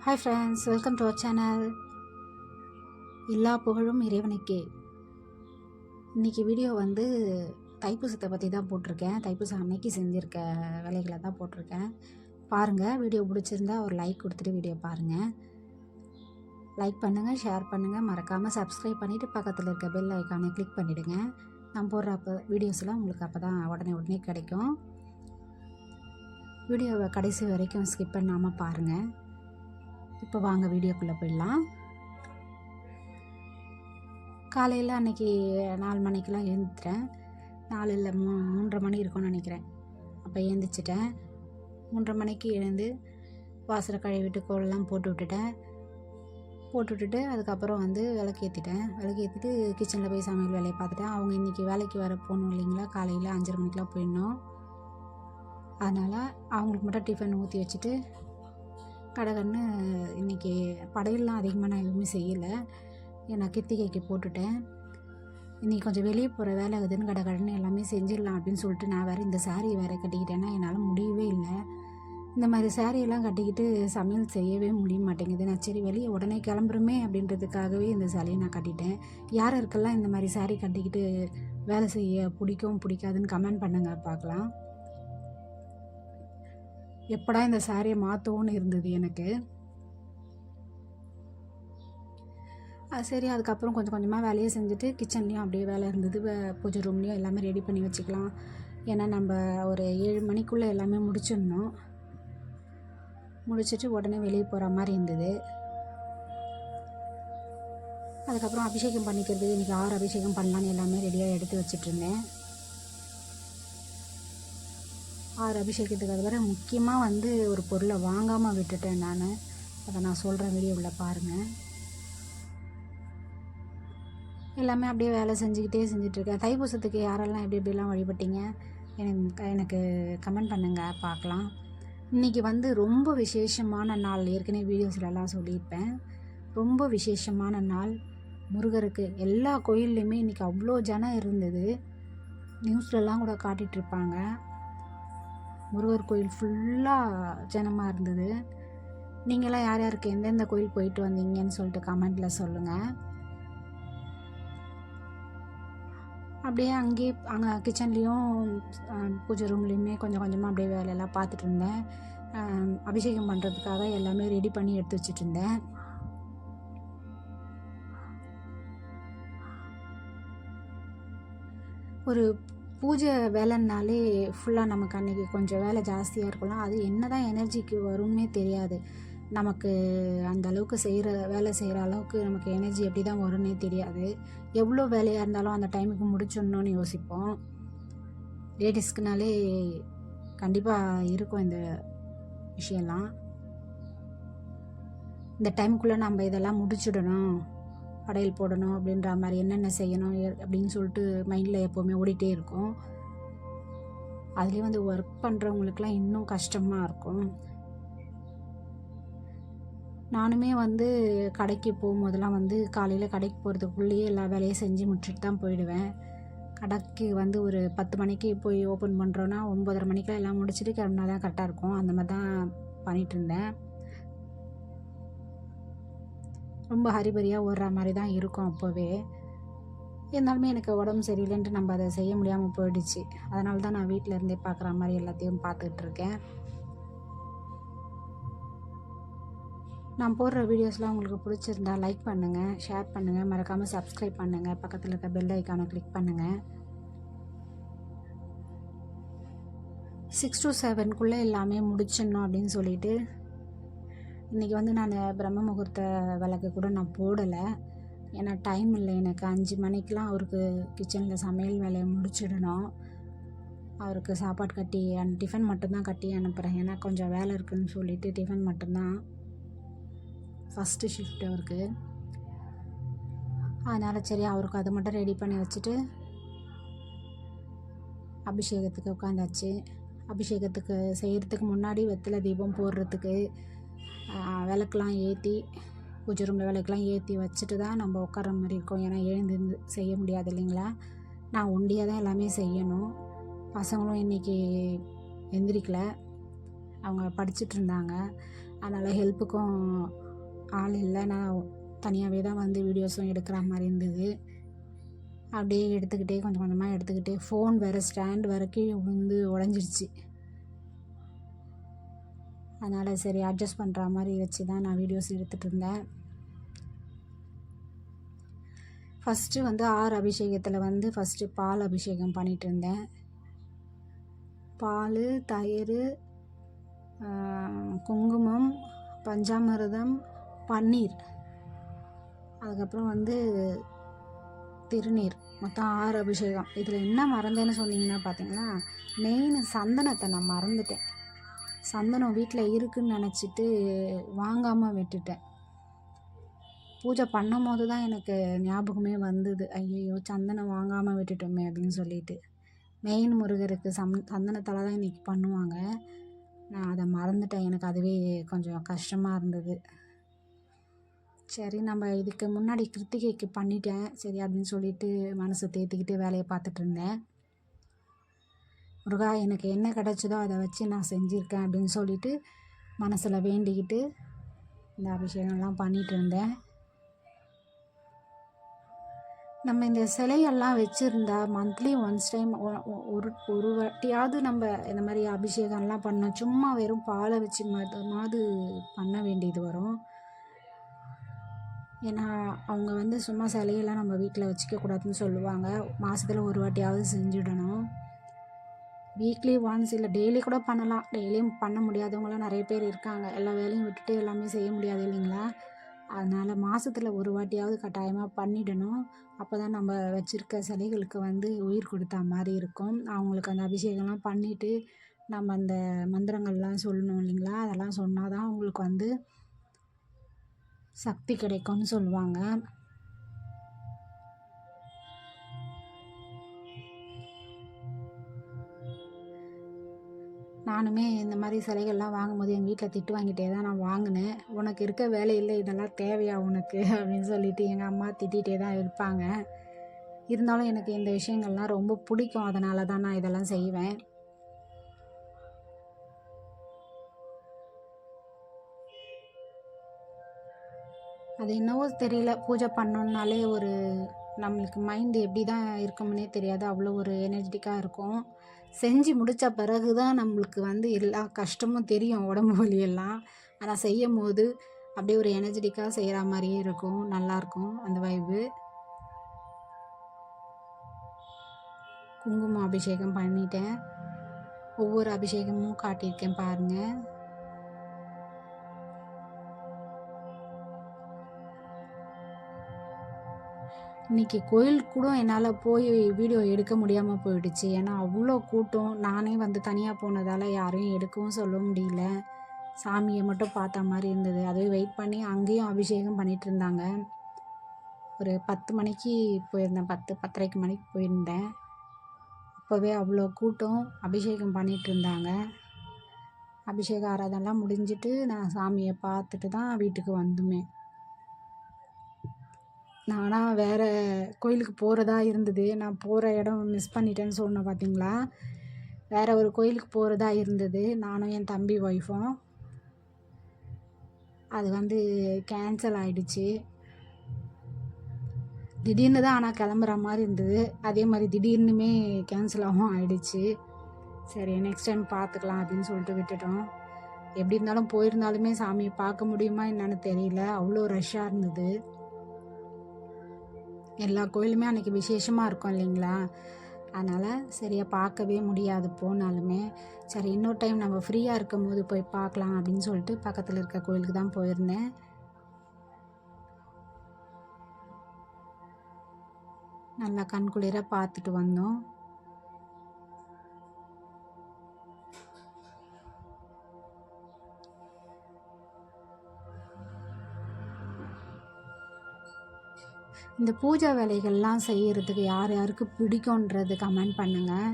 Hi friends, welcome to our channel. எல்லா புகழும் இறைவனுக்கே. இன்றைக்கி வீடியோ தைப்பூசத்தை பற்றி தான் போட்டிருக்கேன். தைப்பூசம் அன்னைக்கு செஞ்சுருக்க வேலைகளை தான் போட்டிருக்கேன். பாருங்கள், வீடியோ பிடிச்சிருந்தா ஒரு லைக் கொடுத்துட்டு வீடியோ பாருங்கள். லைக் பண்ணுங்கள், ஷேர் பண்ணுங்கள், மறக்காமல் சப்ஸ்கிரைப் பண்ணிவிட்டு பக்கத்தில் இருக்க பெல் ஐக்கானை கிளிக் பண்ணிவிடுங்க. நான் போடுற வீடியோஸ்லாம் உங்களுக்கு அப்போ தான் உடனே கிடைக்கும். வீடியோவை கடைசி வரைக்கும் ஸ்கிப் பண்ணாமல் பாருங்கள். இப்போ வாங்க வீடியோக்குள்ளே போயிடலாம். காலையில் அன்றைக்கி 4 மணிக்கெலாம் எழுந்துட்டேன். 4 இல்லை 3:30 மணி இருக்கும்னு நினைக்கிறேன். அப்போ எழுந்திரிச்சிட்டேன். 3:30 மணிக்கு எழுந்து வாசலை கழுவிட்டு கோலெல்லாம் போட்டு விட்டுட்டு அதுக்கப்புறம் விளக்கேற்றிட்டேன். விளக்கேற்றிட்டு கிச்சனில் போய் சமையல் வேலையை பார்த்துட்டேன். அவங்க இன்றைக்கி வேலைக்கு வர போகணும் இல்லைங்களா, காலையில் 5:30 மணிக்கெலாம் போயிடணும். அதனால் அவங்களுக்கு மட்டும் டிஃபன் ஊற்றி வச்சுட்டு கடகன்னு இன்றைக்கி படையெல்லாம் அதிகமாக நான் எதுவுமே செய்யலை. ஏன்னா கிருத்திகைக்கு போட்டுட்டேன். இன்றைக்கி கொஞ்சம் வெளியே போகிற வேலை ஆகுதுன்னு கடகடன்னு எல்லாமே செஞ்சிடலாம் அப்படின்னு சொல்லிட்டு நான் வேறு இந்த சாரீ வேறு கட்டிக்கிட்டேன்னா என்னால் முடியவே இல்லை. இந்த மாதிரி சாரியெல்லாம் கட்டிக்கிட்டு சமையல் செய்யவே முடிய மாட்டேங்குது. நான் சரி வெளியே உடனே கிளம்புறமே அப்படின்றதுக்காகவே இந்த சாரியை நான் கட்டிட்டேன். யார் யாருக்கெல்லாம் இந்த மாதிரி சாரீ கட்டிக்கிட்டு வேலை செய்ய பிடிக்காதுன்னு கமெண்ட் பண்ணுங்க பார்க்கலாம். எப்படா இந்த சாரியை மாற்றோன்னு இருந்தது எனக்கு. சரி, அதுக்கப்புறம் கொஞ்சம் கொஞ்சமாக வேலையை செஞ்சுட்டு கிச்சன்லேயும் அப்படியே வேலை இருந்தது. பூஜை ரூம்லேயும் எல்லாமே ரெடி பண்ணி வச்சுக்கலாம். ஏன்னா நம்ம ஒரு 7 மணிக்குள்ளே எல்லாமே முடிச்சிடணும். முடிச்சுட்டு உடனே வெளியே போகிற மாதிரி இருந்தது. அதுக்கப்புறம் அபிஷேகம் பண்ணிக்கிறது, இன்றைக்கி 6 அபிஷேகம் பண்ணலான்னு எல்லாமே ரெடியாக எடுத்து வச்சிட்ருந்தேன். 6 அபிஷேகத்துக்கு வர முக்கியமாக ஒரு பொருளை வாங்காமல் விட்டுட்டேன் நான். அதை நான் சொல்கிறேன், வீடியோவில் பாருங்கள். எல்லாமே அப்படியே வேலை செஞ்சுட்ருக்கேன். தைப்பூசத்துக்கு யாரெல்லாம் எப்படிலாம் வழிபட்டீங்க எனக்கு கமெண்ட் பண்ணுங்கள் பார்க்கலாம். இன்றைக்கி ரொம்ப விசேஷமான நாள். ஏற்கனவே வீடியோஸ்லலாம் சொல்லியிருப்பேன். ரொம்ப விசேஷமான நாள் முருகருக்கு. எல்லா கோயில்லையுமே இன்றைக்கி அவ்வளோ ஜனம் இருந்தது. நியூஸ்லலாம் கூட காட்டிகிட்ருப்பாங்க. முருகர் கோயில் ஃபுல்லாக ஜனமாக இருந்தது. நீங்களாம் யார் யாருக்கு எந்தெந்த கோயில் போயிட்டு வந்தீங்கன்னு சொல்லிட்டு கமெண்டில் சொல்லுங்கள். அப்படியே அங்கே கிச்சன்லேயும் பூஜை ரூம்லேயுமே கொஞ்சம் கொஞ்சமாக அப்படியே வேலையெல்லாம் பார்த்துட்டு இருந்தேன். அபிஷேகம் பண்ணுறதுக்காக எல்லாமே ரெடி பண்ணி எடுத்து வச்சுட்டு இருந்தேன். ஒரு பூஜை வேலைன்னாலே ஃபுல்லாக நமக்கு அன்றைக்கி கொஞ்சம் வேலை ஜாஸ்தியாக இருக்கலாம். அது என்ன தான் எனர்ஜிக்கு வரும்னே தெரியாது. நமக்கு அந்த அளவுக்கு வேலை செய்கிற அளவுக்கு நமக்கு எனர்ஜி எப்படி தான் வரும்னே தெரியாது. எவ்வளோ வேலையாக இருந்தாலும் அந்த டைமுக்கு முடிச்சிடணுன்னு யோசிப்போம். லேடிஸ்க்குனாலே கண்டிப்பாக இருக்கும் இந்த விஷயம்லாம். இந்த டைமுக்குள்ளே நம்ம இதெல்லாம் முடிச்சிடணும், படையல் போடணும் அப்படின்ற மாதிரி என்னென்ன செய்யணும் அப்படின்னு சொல்லிட்டு மைண்டில் எப்போவுமே ஓடிட்டே இருக்கும். அதுலேயும் ஒர்க் பண்ணுறவங்களுக்குலாம் இன்னும் கஷ்டமாக இருக்கும். நானுமே கடைக்கு போகும்போதெல்லாம் காலையில் கடைக்கு போகிறதுக்குள்ளேயே எல்லா வேலையும் செஞ்சு முடிச்சுட்டு தான் போயிடுவேன். கடைக்கு ஒரு 10 மணிக்கு போய் ஓப்பன் பண்ணுறோன்னா 9:30 மணிக்கெலாம் எல்லாம் முடிச்சுட்டு கிளம்புனா தான் கரெக்டாக இருக்கும். அந்த மாதிரி தான் பண்ணிகிட்டு இருந்தேன். ரொம்ப ஹரிபரியாக ஓடுற மாதிரி தான் இருக்கும் அப்போவே. இருந்தாலுமே எனக்கு உடம்பு சரியில்லைன்ட்டு நம்ம அதை செய்ய முடியாமல் போயிடுச்சு. அதனால தான் நான் வீட்டில் இருந்தே பார்க்குற மாதிரி எல்லாத்தையும் பார்த்துட்ருக்கேன். நான் போடுற வீடியோஸ்லாம் உங்களுக்கு பிடிச்சிருந்தா லைக் பண்ணுங்கள், ஷேர் பண்ணுங்கள், மறக்காமல் சப்ஸ்கிரைப் பண்ணுங்கள், பக்கத்தில் இருக்க பெல் ஐக்கானை கிளிக் பண்ணுங்கள். 6 to 7க்குள்ளே எல்லாமே முடிச்சிடணும் அப்படின்னு சொல்லிட்டு இன்றைக்கி நான் பிரம்ம முகூர்த்த விளக்கு கூட நான் போடலை. ஏன்னா டைம் இல்லை எனக்கு. 5 மணிக்கெலாம் அவருக்கு கிச்சனில் சமையல் வேலையை முடிச்சிடணும். அவருக்கு சாப்பாடு கட்டி டிஃபன் மட்டும்தான் கட்டி அனுப்புகிறேன். ஏன்னா கொஞ்சம் வேலை இருக்குதுன்னு சொல்லிட்டு டிஃபன் மட்டும்தான், ஃபஸ்ட்டு ஷிஃப்ட் அவருக்கு. அதனால் சரி அவருக்கு அதை மட்டும் ரெடி பண்ணி வச்சுட்டு அபிஷேகத்துக்கு உட்காந்தாச்சு. அபிஷேகத்துக்கு செய்கிறதுக்கு முன்னாடி வெத்தலை தீபம் போடுறதுக்கு விளக்கெலாம் ஏற்றி பூஜை ரூமில் விளக்கெலாம் ஏற்றி வச்சுட்டு தான் நம்ம உட்கார மாதிரி இருக்கும். ஏன்னா எழுந்து செய்ய முடியாது இல்லைங்களா. நான் ஒண்டியாக தான் எல்லாமே செய்யணும். பசங்களும் இன்றைக்கி எந்திரிக்கலை. அவங்க படிச்சுட்டு இருந்தாங்க. அதனால் ஹெல்ப்புக்கும் ஆள் இல்லை. நான் தனியாகவே தான் வந்து வீடியோஸும் எடுக்கிற மாதிரி இருந்தது. அப்படியே எடுத்துக்கிட்டே கொஞ்சம் கொஞ்சமாக எடுத்துக்கிட்டே ஃபோன் வேறு ஸ்டாண்ட் வரைக்கும் வந்து உடஞ்சிருச்சு. அதனால் சரி அட்ஜஸ்ட் பண்ணுற மாதிரி வச்சு தான் நான் வீடியோஸ் எடுத்துகிட்டு இருந்தேன். ஃபஸ்ட்டு வந்து 6 அபிஷேகத்தில் வந்து ஃபஸ்ட்டு பால் அபிஷேகம் பண்ணிகிட்டு இருந்தேன். பால், தயிர், குங்குமம், பஞ்சாமிர்தம், பன்னீர், அதுக்கப்புறம் வந்து திருநீர், மொத்தம் 6 அபிஷேகம். இதில் என்ன மறந்தேன்னு சொன்னீங்கன்னா பார்த்தீங்கன்னா, மெயின் சந்தனத்தை நான் மறந்துட்டேன். சந்தனம் வீட்டில் இருக்குதுன்னு நினச்சிட்டு வாங்காமல் விட்டுட்டேன். பூஜை பண்ணும் போது தான் எனக்கு ஞாபகமே வந்தது, ஐயையோ சந்தனம் வாங்காமல் விட்டுட்டோமே அப்படின்னு சொல்லிட்டு. மெயின் முருகருக்கு சந்தனத்தால் தான் இன்றைக்கி பண்ணுவாங்க. நான் அதை மறந்துட்டேன். எனக்கு அதுவே கொஞ்சம் கஷ்டமாக இருந்தது. சரி நம்ம இதுக்கு முன்னாடி கிருத்திகைக்கு பண்ணிட்டேன் சரி அப்படின்னு சொல்லிட்டு மனசை தேத்திக்கிட்டு வேலையை பார்த்துட்டு இருந்தேன். முருகா எனக்கு என்ன கிடச்சதோ அதை வச்சு நான் செஞ்சுருக்கேன் அப்படின்னு சொல்லிட்டு மனசில் வேண்டிக்கிட்டு இந்த அபிஷேகம்லாம் பண்ணிகிட்டு இருந்தேன். நம்ம இந்த சிலையெல்லாம் வச்சுருந்தா மந்த்லி ஒன்ஸ் டைம் ஒரு வாட்டியாவது நம்ம இந்த மாதிரி அபிஷேகம்லாம் பண்ணோம். சும்மா வெறும் பாலை வச்சு மாது பண்ண வேண்டியது வரும். ஏன்னா அவங்க வந்து சும்மா சிலையெல்லாம் நம்ம வீட்டில் வச்சுக்கக்கூடாதுன்னு சொல்லுவாங்க. மாதத்தில் ஒரு வாட்டியாவது செஞ்சுடணும். வீக்லி ஒன்ஸ் இல்லை டெய்லி கூட பண்ணலாம். டெய்லியும் பண்ண முடியாதவங்களாம் நிறைய பேர் இருக்காங்க. எல்லா வேலையும் விட்டுட்டு எல்லாமே செய்ய முடியாது இல்லைங்களா? அதனால் மாதத்தில் ஒரு வாட்டியாவது கட்டாயமாக பண்ணிடணும். அப்போ தான் நம்ம வச்சுருக்க சிலைகளுக்கு வந்து உயிர் கொடுத்தா மாதிரி இருக்கும். அவங்களுக்கு அந்த அபிஷேகம்லாம் பண்ணிவிட்டு நம்ம அந்த மந்திரங்கள்லாம் சொல்லணும் இல்லைங்களா? அதெல்லாம் சொன்னால் தான் அவங்களுக்கு வந்து சக்தி கிடைக்கும்னு சொல்லுவாங்க. நானுமே இந்த மாதிரி சிலைகள்லாம் வாங்கும்போது எங்கள் வீட்டில் திட்டு வாங்கிட்டே தான் நான் வாங்கினேன். உனக்கு இருக்க வேலையில் இதெல்லாம் தேவையா உனக்கு அப்படின்னு சொல்லிட்டு எங்கள் அம்மா திட்டிகிட்டே தான் இருப்பாங்க. இருந்தாலும் எனக்கு இந்த விஷயங்கள்லாம் ரொம்ப பிடிக்கும். அதனால தான் நான் இதெல்லாம் செய்வேன். அது என்னவோ தெரியல, பூஜை பண்ணோன்னாலே ஒரு நம்மளுக்கு மைண்டு எப்படி தான் இருக்கும்னே தெரியாது. அவ்வளோ ஒரு எனர்ஜெட்டிக்காக இருக்கும். செஞ்சு முடித்த பிறகு தான் நம்மளுக்கு வந்து எல்லா கஷ்டமும் தெரியும், உடம்பு வலியெல்லாம். ஆனால் செய்யும் போது அப்படியே ஒரு எனர்ஜெட்டிக்காக செய்கிற மாதிரியே இருக்கும். நல்லாயிருக்கும் அந்த வைப்பு. குங்குமம் அபிஷேகம் பண்ணிட்டேன். ஒவ்வொரு அபிஷேகமும் காட்டியிருக்கேன் பாருங்கள். இன்றைக்கி கோயிலுக்கு கூட என்னால் போய் வீடியோ எடுக்க முடியாமல் போயிடுச்சு. ஏன்னா அவ்வளோ கூட்டம். நானே வந்து தனியாக போனதால் யாரையும் எடுக்கவும் சொல்ல முடியல. சாமியை மட்டும் பார்த்த மாதிரி இருந்தது. அதுவே வெயிட் பண்ணி அங்கேயும் அபிஷேகம் பண்ணிகிட்டு இருந்தாங்க. ஒரு 10 மணிக்கு போயிருந்தேன், 10:30 மணிக்கு போயிருந்தேன். அப்போவே அவ்வளோ கூட்டம் அபிஷேகம் பண்ணிகிட்டு இருந்தாங்க. அபிஷேக ஆராதனைலாம் முடிஞ்சிட்டு நான் சாமியை பார்த்துட்டு தான் வீட்டுக்கு வந்துமே. நானாக வேறு கோயிலுக்கு போகிறதா இருந்தது. நான் போகிற இடம் மிஸ் பண்ணிட்டேன்னு சொன்னேன் பார்த்தீங்களா? வேறு ஒரு கோயிலுக்கு போகிறதா இருந்தது, நானும் என் தம்பி ஒய்ஃபும். அது வந்து கேன்சல் ஆகிடுச்சு. திடீர்னு தான் ஆனால் கிளம்புற மாதிரி இருந்தது. அதே மாதிரி திடீர்னுமே கேன்சலாகவும் ஆகிடுச்சு. சரி நெக்ஸ்ட் டைம் பார்த்துக்கலாம் அப்படின்னு சொல்லிட்டு விட்டுட்டோம். எப்படி இருந்தாலும் போயிருந்தாலுமே சாமியை பார்க்க முடியுமா என்னன்னு தெரியல. அவ்வளோ ரஷ்ஷாக இருந்தது. எல்லா கோயிலுமே அன்றைக்கி விசேஷமாக இருக்கும் இல்லைங்களா? அதனால் சரியாக பார்க்கவே முடியாது போனாலுமே. சரி இன்னொரு டைம் நம்ம ஃப்ரீயாக இருக்கும் போது போய் பார்க்கலாம் அப்படின்னு சொல்லிட்டு பக்கத்தில் இருக்க கோயிலுக்கு தான் போயிருந்தேன். நல்லா கண்குளிர பார்த்துட்டு வந்தோம். இந்த பூஜை வேலைகள்லாம் செய்கிறதுக்கு யார் யாருக்கு பிடிக்குன்றது கமெண்ட் பண்ணுங்கள்.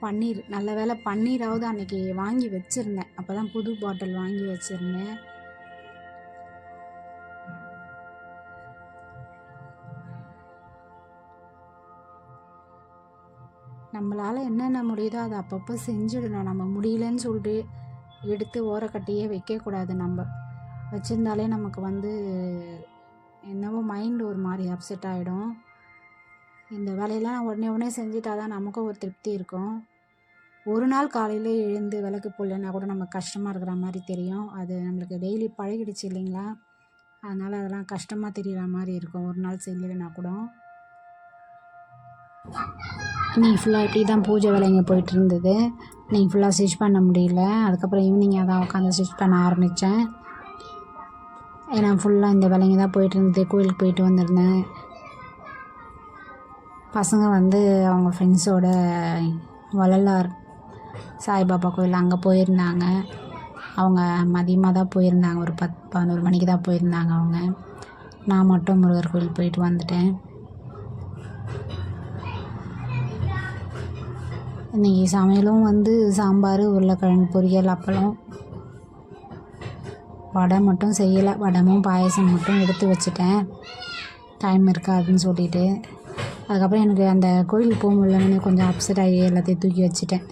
பன்னீர், நல்ல வேளை பன்னீராவது அன்றைக்கி வாங்கி வச்சுருந்தேன். அப்போ தான் புது பாட்டில் வாங்கி வச்சுருந்தேன். நம்மளால் என்னென்ன முடியுதோ அதை அப்பப்போ செஞ்சிடணும். நம்ம முடியலன்னு சொல்லிட்டு எடுத்து ஓரக்கட்டியே வைக்கக்கூடாது. நம்ம வச்சுருந்தாலே நமக்கு வந்து என்னவோ மைண்டு ஒரு மாதிரி அப்செட் ஆகிடும். இந்த வேலையெல்லாம் உடனே செஞ்சுட்டா தான் நமக்கும் ஒரு திருப்தி இருக்கும். ஒரு நாள் காலையில் எழுந்து விளக்கு போடலன்னா கூட நமக்கு கஷ்டமாக இருக்கிற மாதிரி தெரியும். அது நம்மளுக்கு டெய்லி பழகிடுச்சு இல்லைங்களா? அதனால் அதெல்லாம் கஷ்டமாக தெரிகிற மாதிரி இருக்கும் ஒரு நாள் செய்யலைன்னா கூட. இன்றைக்கி ஃபுல்லாக இப்படி தான் பூஜை வேலைங்க போயிட்டு இருந்தது. இன்றைக்கி ஃபுல்லாக ஸ்டிச் பண்ண முடியல. அதுக்கப்புறம் ஈவினிங்காக தான் உட்காந்து ஸ்டிச் பண்ண ஆரம்பித்தேன். ஏன்னா ஃபுல்லாக இந்த வேலைங்க தான் போயிட்டு இருந்தது. கோயிலுக்கு போயிட்டு வந்திருந்தேன். பசங்க வந்து அவங்க ஃப்ரெண்ட்ஸோட வள்ளலார் சாய்பாபா கோயில் அங்கே போயிருந்தாங்க. அவங்க மதியமாக தான் போயிருந்தாங்க. ஒரு 10-11 மணிக்கு தான் போயிருந்தாங்க அவங்க. நான் மட்டும் முருகர் கோயில் போயிட்டு வந்துட்டேன். இன்றைக்கி சமையலும் வந்து சாம்பார், உருளைக்கிழங்கு பொரியல், அப்பளம். வடை மட்டும் செய்யலை. வடமும் பாயசம் மட்டும் எடுத்து வச்சுட்டேன், டைம் இருக்காதுன்னு சொல்லிட்டு. அதுக்கப்புறம் எனக்கு அந்த கோயிலுக்கு போக முடியலன்னு கொஞ்சம் அப்செட் ஆகி எல்லாத்தையும் தூக்கி வச்சுட்டேன்.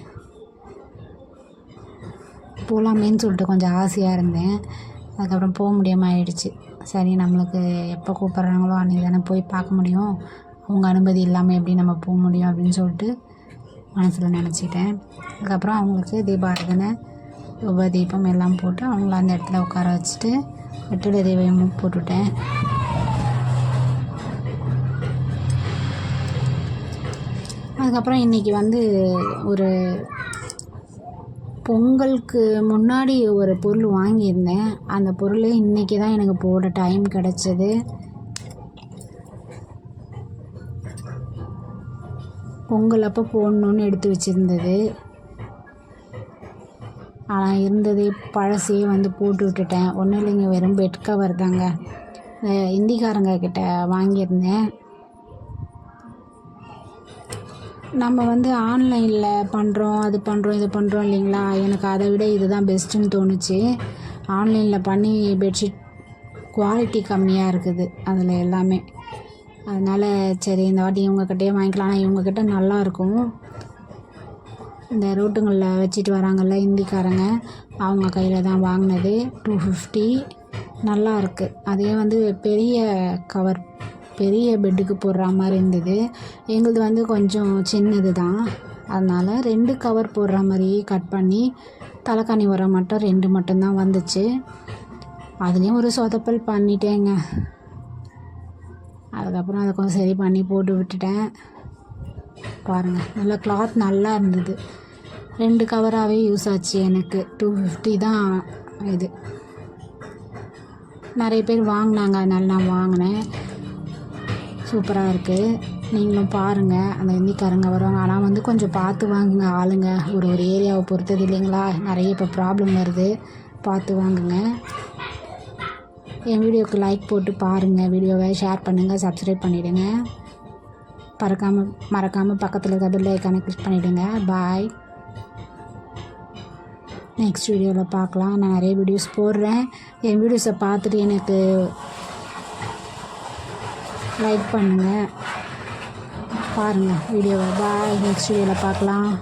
போகலாமேன்னு சொல்லிட்டு கொஞ்சம் ஆசையாக இருந்தேன். அதுக்கப்புறம் போக முடியாமல் ஆயிடுச்சு. சரி, நம்மளுக்கு எப்போ கூப்பிட்றாங்களோ அன்றைக்கி தானே போய் பார்க்க முடியும். அவங்க அனுமதி இல்லாமல் எப்படி நம்ம போக முடியும் அப்படின்னு சொல்லிட்டு மனசில் நினச்சிட்டேன். அதுக்கப்புறம் அவங்களுக்கு தீபாராதனை, தீபம் எல்லாம் போட்டு அவங்கள அந்த இடத்துல உட்கார வச்சுட்டு வெற்றிலை தீபமும் போட்டுவிட்டேன். அதுக்கப்புறம் இன்றைக்கி வந்து ஒரு பொங்கலுக்கு முன்னாடி ஒரு பொருள் வாங்கியிருந்தேன். அந்த பொருள் இன்றைக்கி தான் எனக்கு போட டைம் கிடச்சிது. பொங்கல் அப்போ போடணுன்னு எடுத்து வச்சுருந்தது. ஆனால் இருந்ததே பழசே வந்து போட்டு விட்டுட்டேன். ஒன்றும் இல்லைங்க, வெறும் பெட் கவர் தாங்க. இந்திக்காரங்க கிட்ட வாங்கியிருந்தேன். நம்ம வந்து ஆன்லைனில் பண்ணுறோம், அது பண்ணுறோம், இது பண்ணுறோம் இல்லைங்களா? எனக்கு அதை விட இது தான் பெஸ்ட்டுன்னு தோணுச்சு. ஆன்லைனில் பண்ணி பெட்ஷீட் குவாலிட்டி கம்மியாக இருக்குது அதில் எல்லாமே. அதனால் சரி இந்த வாட்டி இவங்கக்கிட்டே வாங்கிக்கலாம். ஆனால் இவங்கக்கிட்ட நல்லாயிருக்கும். இந்த ரோட்டுங்களில் வச்சுட்டு வராங்கள்ல இந்திக்காரங்க, அவங்க கையில் தான் வாங்கினது. 250 நல்லா இருக்குது. அதே வந்து பெரிய கவர், பெரிய பெட்டுக்கு போடுற மாதிரி இருந்தது. எங்களுது வந்து கொஞ்சம் சின்னது தான். அதனால் 2 கவர் போடுற மாதிரி கட் பண்ணி தலைக்காணி உரம் மட்டும் 2 மட்டும்தான் வந்துச்சு. அதுலேயும் ஒரு சொதப்பல் பண்ணிட்டேங்க. அதுக்கப்புறம் அதை கொஞ்சம் சரி பண்ணி போட்டு விட்டுட்டேன். பாருங்கள், நல்லா கிளாத் நல்லா இருந்தது. 2 கவராகவே யூஸ் ஆச்சு எனக்கு. 250 தான் இது. நிறைய பேர் வாங்கினாங்க, அதனால நான் வாங்கினேன். சூப்பராக இருக்குது. நீங்களும் பாருங்கள். அந்த இந்திக்காரங்க வருவாங்க. ஆனால் வந்து கொஞ்சம் பார்த்து வாங்குங்க ஆளுங்க. ஒரு ஏரியாவை பொறுத்தது இல்லைங்களா? நிறைய இப்போ ப்ராப்ளம் வருது. பார்த்து வாங்குங்க. என் வீடியோவுக்கு லைக் போட்டு பாருங்கள். வீடியோவை ஷேர் பண்ணுங்கள், சப்ஸ்கிரைப் பண்ணிவிடுங்க. மறக்காமல் பக்கத்தில் இருக்க பெல் ஐக்கானை கிளிக் பண்ணிவிடுங்க. பாய். நெக்ஸ்ட் வீடியோவில் பார்க்கலாம். நான் நிறைய வீடியோஸ் போடுறேன். என் வீடியோஸை பார்த்துட்டு எனக்கு லைக் பண்ணுங்கள், பாருங்கள் வீடியோவை. பாய். நெக்ஸ்ட் வீடியோவில் பார்க்கலாம்.